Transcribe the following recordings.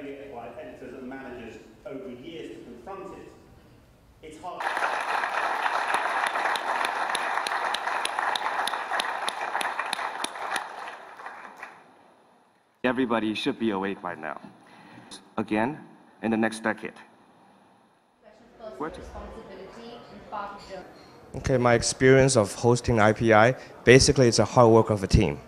failure by editors and managers over years to confront it, it's hard. Everybody should be awake by now. Again, in the next decade. Okay, my experience of hosting IPI, basically it's a hard work of a team.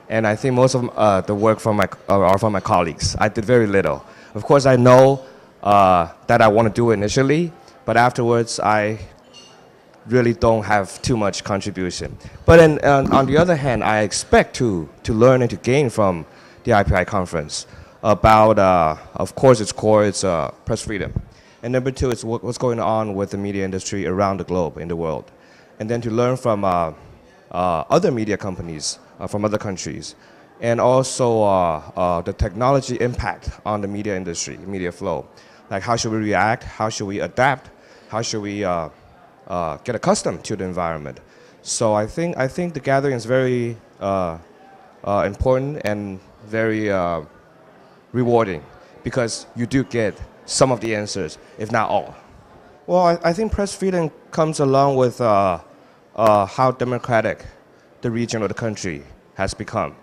And I think most of the work are from my colleagues. I did very little. Of course, I know that I want to do it initially, but afterwards I really don't have too much contribution. But on the other hand, I expect to learn and to gain from the IPI conference about, of course, its core, it's press freedom. And number two, it's what's going on with the media industry around the globe, in the world. And then to learn from other media companies from other countries. And also the technology impact on the media industry, media flow. Like how should we react? How should we adapt? How should we get accustomed to the environment? So I think the gathering is very important and very rewarding, because you do get some of the answers, if not all. Well, I think press freedom comes along with how democratic the region or the country has become.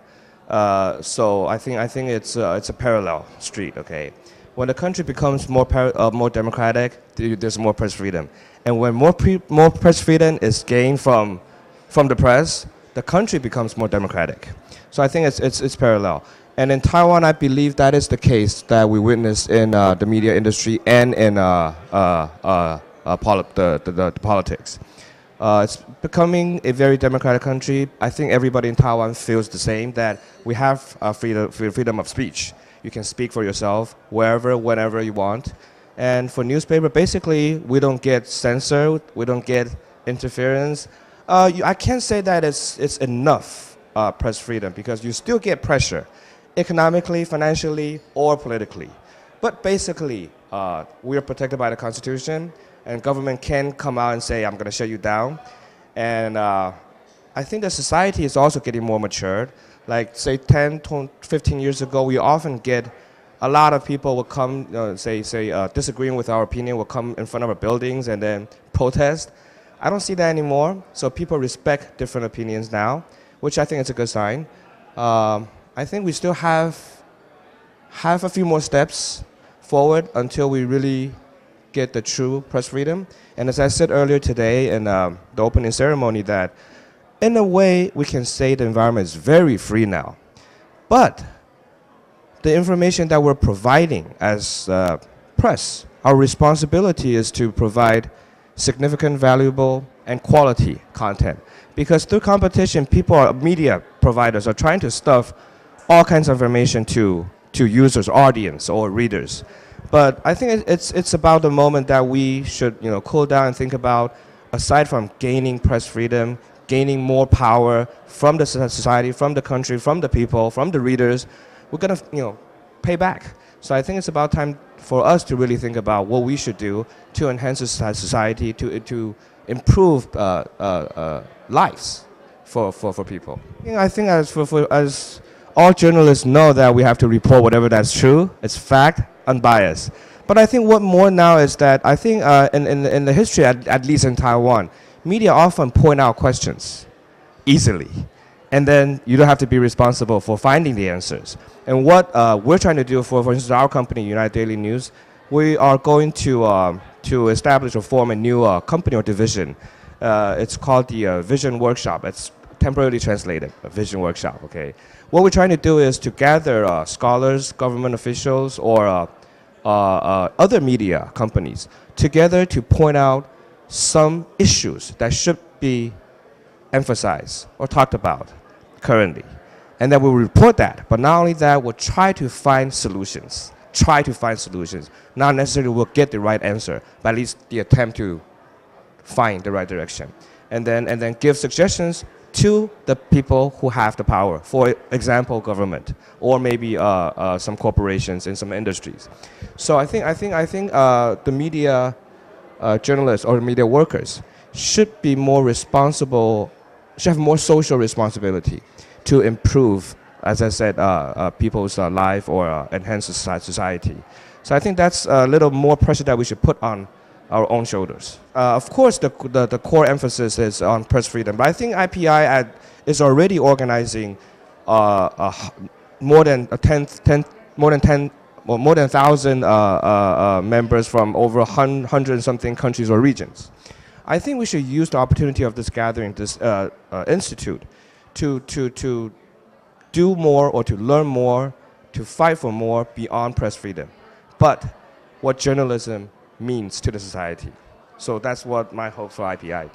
So I think it's a parallel street. Okay, when the country becomes more democratic, there's more press freedom, and when more press freedom is gained from the press, the country becomes more democratic. So I think it's parallel. And in Taiwan, I believe that is the case that we witnessed in the media industry and in the politics. It's becoming a very democratic country. I think everybody in Taiwan feels the same, that we have freedom of speech. You can speak for yourself wherever, whenever you want. And for newspaper, basically, we don't get censored, we don't get interference. I can't say that it's enough press freedom, because you still get pressure, economically, financially, or politically. But basically, we are protected by the Constitution, and government can come out and say, I'm going to shut you down. And I think the society is also getting more matured. Like, say, 10, 15 years ago, we often get a lot of people will come, disagreeing with our opinion, will come in front of our buildings and then protest. I don't see that anymore. So people respect different opinions now, which I think is a good sign. I think we still have a few more steps forward until we really get the true press freedom. And as I said earlier today in the opening ceremony, that in a way we can say the environment is very free now. But the information that we're providing as press, our responsibility is to provide significant, valuable, and quality content. Because through competition, media providers are trying to stuff all kinds of information to users, audience, or readers. But I think it's about the moment that we should cool down and think about, aside from gaining press freedom, gaining more power from the society, from the country, from the people, from the readers, we're going to pay back. So I think it's about time for us to really think about what we should do to enhance the society, to improve lives for people. I think as all journalists know that we have to report whatever that's true, it's fact, unbiased. But I think what more now is that I think in the history, at least in Taiwan, media often point out questions easily. And then you don't have to be responsible for finding the answers. And what we're trying to do, for instance, our company, United Daily News, we are going to establish or form a new company or division. It's called the Vision Workshop. It's temporarily translated, a Vision Workshop, okay? What we're trying to do is to gather scholars, government officials, or other media companies together to point out some issues that should be emphasized or talked about currently. And then we'll report that. But not only that, we'll try to find solutions. Not necessarily we'll get the right answer, but at least the attempt to find the right direction. And then give suggestions to the people who have the power. For example, government, or maybe some corporations in some industries. So I think the media journalists or media workers should be more responsible, should have more social responsibility to improve as I said, people's life or enhance society. So I think that's a little more pressure that we should put on our own shoulders. Of course, the core emphasis is on press freedom, but I think IPI is already organizing more than 1,000 members from over 100 something countries or regions. I think we should use the opportunity of this gathering, this institute, to do more or to learn more, to fight for more beyond press freedom, but what journalism means to the society. So that's what my hope for IPI.